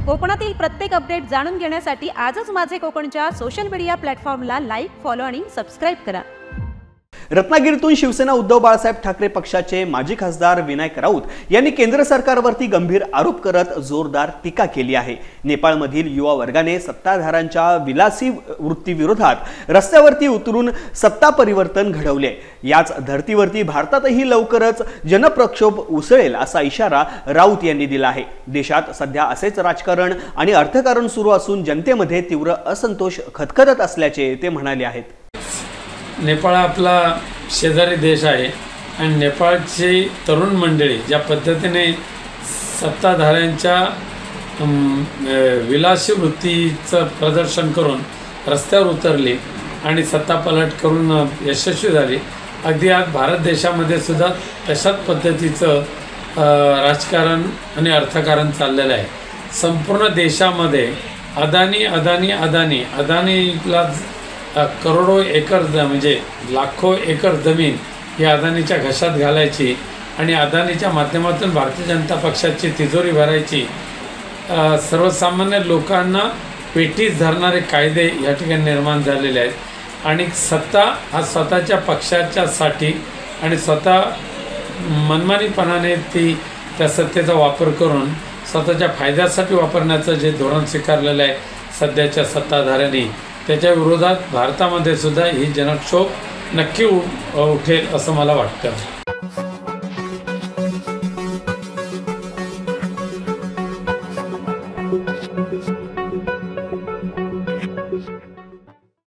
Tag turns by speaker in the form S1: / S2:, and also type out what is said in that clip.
S1: कोकणातील प्रत्येक अपडेट जाणून घेण्यासाठी आजच माझे कोकणच्या सोशल मीडिया प्लॅटफॉर्मला लाईक, फॉलो आणि सबस्क्राइब करा।
S2: रत्नागिरीतून शिवसेना उद्धव बाळासाहेब ठाकरे पक्षाचे माजी खासदार विनायक राऊत यांनी केंद्र सरकारवरती गंभीर आरोप करत जोरदार टीका केली आहे। नेपाळमधील युवा वर्गाने सत्ताधाऱ्यांच्या विलासी वृत्तीविरोधात रस्त्यावरती उतरून सत्ता परिवर्तन घडवले। याच धर्तीवरती भारतातही लवकरच जनप्रक्षोभ उसळेल असा इशारा राऊत यांनी दिला आहे। देशात सध्या असेच राजकारण आणि अर्थकारण सुरू असून जनतेमध्ये तीव्र असंतोष खदखदत असल्याचे ते म्हणाले आहेत।
S3: नेपाळ आपला शेजारी देश आहे आणि नेपाळची तरुण मंडळी ज्या पद्धतीने सत्ताधाऱ्यांच्या विलासी वृत्तीचं प्रदर्शन करून रस्त्यावर उतरली आणि सत्तापालट करून यशस्वी झाली। अगदी आज भारत देशामध्ये सुद्धा तशाच पद्धतीचं राजकारण आणि अर्थकारण चाललेलं आहे। संपूर्ण देशामध्ये अदानीला करोडो एकर म्हणजे लाखो एकर जमीन ही अदानीच्या घशात घालायची आणि अदानीच्या माध्यमातून भारतीय जनता पक्षाची तिजोरी भरायची। सर्वसामान्य लोकांना पेटीस धरणारे कायदे या ठिकाणी निर्माण झालेले आहेत आणि सत्ता हा स्वतःच्या पक्षाच्यासाठी आणि स्वतः मनमानीपणाने त्या सत्तेचा वापर करून स्वतःच्या फायद्यासाठी वापरण्याचं जे धोरण स्वीकारलेलं आहे सध्याच्या सत्ताधाऱ्यांनी, त्याच्या विरोधात भारतामध्ये सुद्धा ही जनक्षोभ नक्की उठेल असं मला वाटतं।